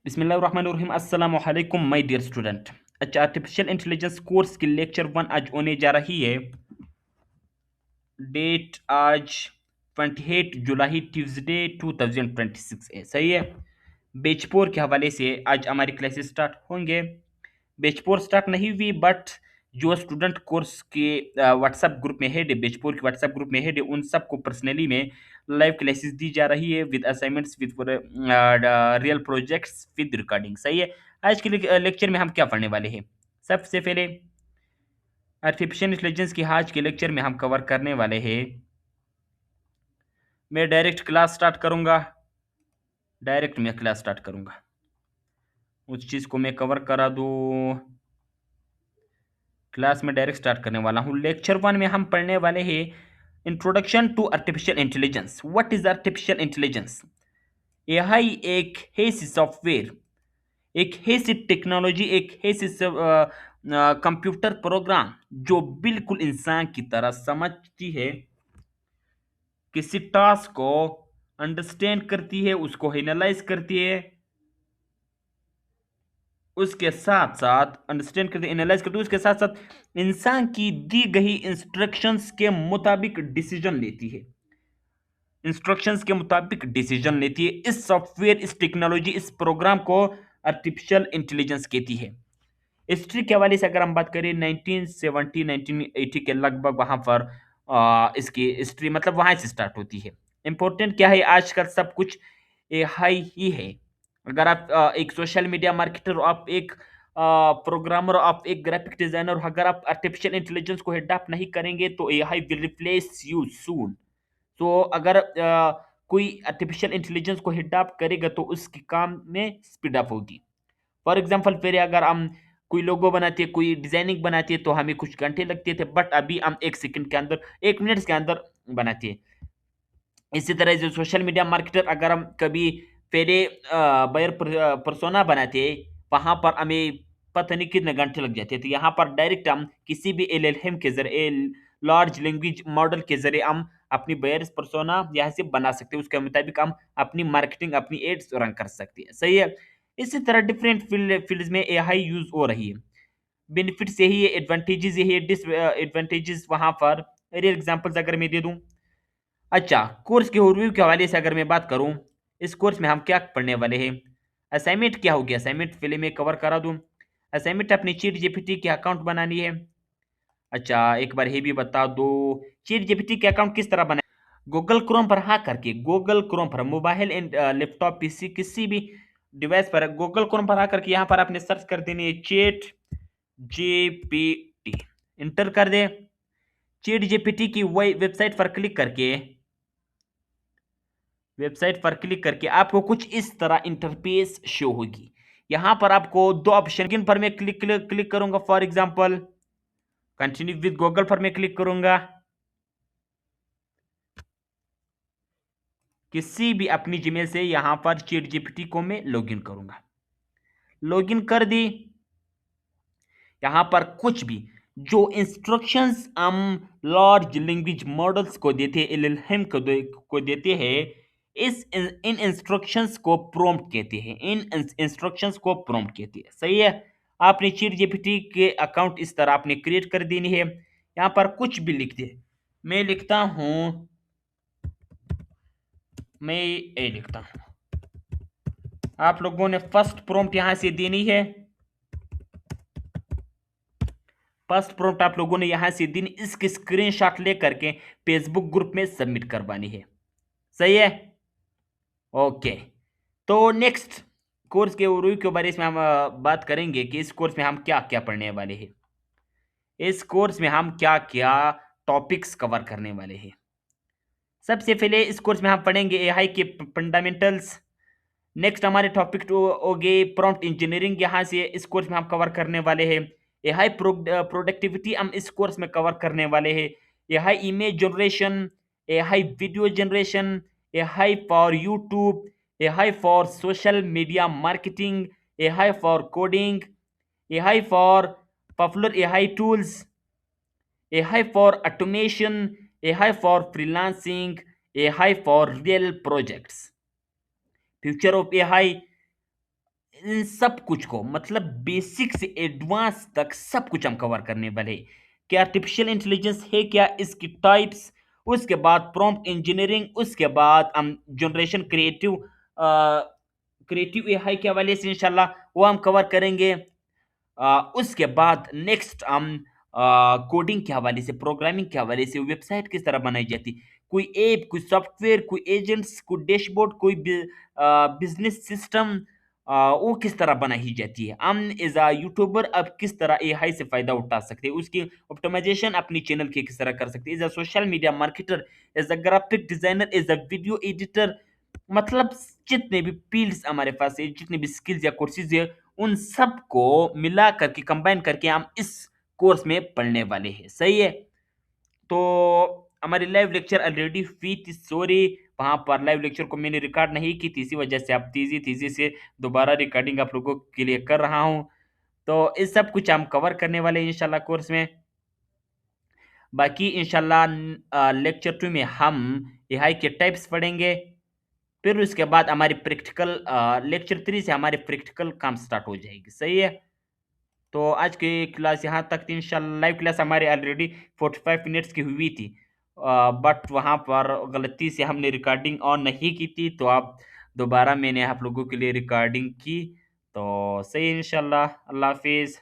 बिस्मिल्लाहिर्रहमानिर्रहीम अस्सलाम वालेकुम माय डियर स्टूडेंट। अच्छा, आर्टिफिशियल इंटेलिजेंस कोर्स की लेक्चर 1 आज होने जा रही है। डेट आज 28 जुलाई ट्यूसडे 2026 है, सही है। बेच 4 के हवाले से आज हमारी क्लासेस स्टार्ट होंगे। बेच 4 स्टार्ट नहीं हुई, बट जो स्टूडेंट कोर्स के व्हाट्सएप ग्रुप में हेड है, बेच 4 के व्हाट्सएप ग्रुप में हेड है, उन सबको पर्सनली में लाइव क्लासेस दी जा रही है with assignments, with real projects, with recording, सही है। आज के लेक्चर में हम क्या पढ़ने वाले हैं? सबसे पहले आर्टिफिशियल इंटेलिजेंस की आज के लेक्चर में हम कवर करने वाले हैं। मैं डायरेक्ट क्लास स्टार्ट करूंगा। डायरेक्ट मैं क्लास स्टार्ट करूंगा, उस चीज़ को मैं कवर करा दूँ। क्लास में डायरेक्ट स्टार्ट करने वाला हूँ। लेक्चर 1 में हम पढ़ने वाले हैं introduction to artificial intelligence. What is artificial intelligence? AI एक ऐसी सॉफ्टवेयर, एक ऐसी टेक्नोलॉजी, एक ऐसी कंप्यूटर प्रोग्राम जो बिल्कुल इंसान की तरह समझती है, किसी टास्क को अंडरस्टैंड करती है, उसको एनालाइज करती है, उसके साथ साथ अंडरस्टैंड करती है, एनालाइज करती है, उसके साथ साथ इंसान की दी गई इंस्ट्रक्शंस के मुताबिक डिसीजन लेती है। इंस्ट्रक्शंस के मुताबिक डिसीजन लेती है। इस सॉफ्टवेयर, इस टेक्नोलॉजी, इस प्रोग्राम को आर्टिफिशियल इंटेलिजेंस कहती है। हिस्ट्री के हवाले से अगर हम बात करें 1970 1980 के लगभग, वहां पर इसकी हिस्ट्री मतलब वहां से स्टार्ट होती है। इंपॉर्टेंट क्या है, आजकल सब कुछ एआई ही है। अगर आप एक सोशल मीडिया मार्केटर हो, आप एक प्रोग्रामर, आप एक ग्राफिक डिजाइनर हो, अगर आप आर्टिफिशियल इंटेलिजेंस को अडॉप्ट नहीं करेंगे तो AI will replace you soon. तो अगर कोई आर्टिफिशियल इंटेलिजेंस को अडॉप्ट करेगा तो उसकी काम में स्पीड अप होगी। फॉर एग्जाम्पल, पहले अगर हम कोई लोगो बनाते हैं, कोई डिजाइनिंग बनाते हैं तो हमें कुछ घंटे लगते थे, बट अभी हम 1 सेकंड के अंदर, 1 मिनट के अंदर बनाते हैं। इसी तरह जो सोशल मीडिया मार्केटर, अगर हम कभी पहले बायर परसोना बनाते हैं, वहां पर हमें पता नहीं कितने घंटे लग जाते थे। यहाँ पर डायरेक्ट हम किसी भी एलएलएम के जरिए, लार्ज लैंग्वेज मॉडल के जरिए हम अपनी बायर परसोना यहाँ से बना सकते हैं। उसके मुताबिक हम अपनी मार्केटिंग, अपनी एड्स रन कर सकते हैं, सही है। इसी तरह डिफरेंट फील्ड में एआई यूज हो रही है। बेनिफिट्स यही है, एडवांटेजेस यही है, डिसएडवांटेजेस वहां पर रियल एग्जांपल्स अगर मैं दे दूं। अच्छा, कोर्स के ओवरव्यू के हवाले से अगर मैं बात करूं, इस कोर्स में हम क्या पढ़ने वाले हैं? असाइनमेंट क्या हो गया, असाइनमेंट पहले मैं कवर करा दूं। असाइनमेंट अपनी चीट जीपीटी के अकाउंट बनानी है। अच्छा, एक बार ये भी बता दो, चीट जीपीटी के अकाउंट किस तरह बनाए? गूगल क्रोम पर हाँ करके, गूगल क्रोम पर मोबाइल एंड लैपटॉप पीसी किसी भी डिवाइस पर गूगल क्रोम पर आकर के यहाँ पर आपने सर्च कर देनी है चैट जीपीटी, इंटर कर दे। चैट जीपीटी की वही वेबसाइट पर क्लिक करके आपको कुछ इस तरह इंटरफेस शो होगी। यहां पर आपको दो ऑप्शन, किन पर मैं क्लिक करूंगा, for example continue with Google पर मैं क्लिक करूंगा, किसी भी अपनी जीमेल से यहां पर चैट जीपीटी को मैं लॉगिन करूंगा। लॉगिन कर दी। यहां पर कुछ भी जो इंस्ट्रक्शंस हम लार्ज लैंग्वेज मॉडल्स को देते हैं, एलएलएम को देते हैं, इन इंस्ट्रक्शंस को प्रॉम्प्ट कहते हैं। इन इंस्ट्रक्शंस को प्रॉम्प्ट कहते हैं, सही है। आपने चैट जीपीटी के अकाउंट इस तरह आपने क्रिएट कर देनी है। यहां पर कुछ भी लिख दे, मैं लिखता हूं, मैं ये लिखता हूं। आप लोगों ने फर्स्ट प्रॉम्प्ट यहां से देनी है। फर्स्ट प्रॉम्प्ट आप लोगों ने यहां से दिन इसकी स्क्रीनशॉट लेकर के फेसबुक ग्रुप में सबमिट करवानी है, सही है। ओके, तो नेक्स्ट कोर्स के ओवरव्यू के बारे में हम बात करेंगे कि इस कोर्स में हम क्या क्या पढ़ने वाले हैं। इस कोर्स में हम क्या क्या टॉपिक्स कवर करने वाले हैं। सबसे पहले इस कोर्स में हम पढ़ेंगे एआई के फंडामेंटल्स। नेक्स्ट हमारे टॉपिक तो हो गए प्रॉम्प्ट इंजीनियरिंग, यहाँ से इस कोर्स में हम कवर करने वाले हैं। एआई प्रोडक्टिविटी हम इस कोर्स में कवर करने वाले हैं। AI image generation, AI video generation, AI for YouTube, AI for social media marketing, AI for coding, AI for popular AI tools, AI for automation, AI for freelancing, AI for real projects, future of AI, इन सब कुछ को मतलब basic से advance तक सब कुछ हम कवर करने वाले हैं। क्या आर्टिफिशियल इंटेलिजेंस है, क्या इसकी टाइप्स, उसके बाद प्रॉम्प्ट इंजीनियरिंग, उसके बाद हम जनरेशन क्रिएटिव एआई के हवाले से इंशाल्लाह वो हम कवर करेंगे। उसके बाद नेक्स्ट हम कोडिंग के हवाले से, प्रोग्रामिंग के हवाले से वेबसाइट किस तरह बनाई जाती, कोई ऐप, कोई सॉफ्टवेयर, कोई एजेंट्स, कोई डैशबोर्ड, कोई बिजनेस सिस्टम, वो किस तरह बनाई जाती है। हम एज अ यूट्यूबर अब किस तरह एआई से फायदा उठा सकते हैं, उसकी ऑप्टिमाइजेशन अपनी चैनल की किस तरह कर सकते हैं, as a social media marketer, as a graphic designer, as a video editor, मतलब जितने भी फील्ड्स हमारे पास है, जितने भी स्किल्स या कोर्सेज है, उन सब को मिला करके कंबाइन करके हम इस कोर्स में पढ़ने वाले हैं। सही है। तो हमारी लाइव लेक्चर ऑलरेडी हुई थी, सॉरी वहां पर लाइव लेक्चर को मैंने रिकॉर्ड नहीं की थी, इसी वजह से अब तेजी तेजी से दोबारा रिकॉर्डिंग आप लोगों के लिए कर रहा हूं। तो इस सब कुछ हम कवर करने वाले हैं इंशाल्लाह कोर्स में। बाकी इंशाल्लाह लेक्चर 2 में हम एआई के टाइप्स पढ़ेंगे। फिर उसके बाद हमारी प्रैक्टिकल लेक्चर 3 से हमारी प्रैक्टिकल काम स्टार्ट हो जाएगी। सही है। तो आज की क्लास यहाँ तक थी इंशाल्लाह। लाइव क्लास हमारी ऑलरेडी 45 मिनट्स की हुई थी, बट वहाँ पर गलती से हमने रिकॉर्डिंग ऑन नहीं की थी, तो आप दोबारा मैंने आप लोगों के लिए रिकॉर्डिंग की। तो सही है इंशाल्लाह। अल्लाह हाफिज़।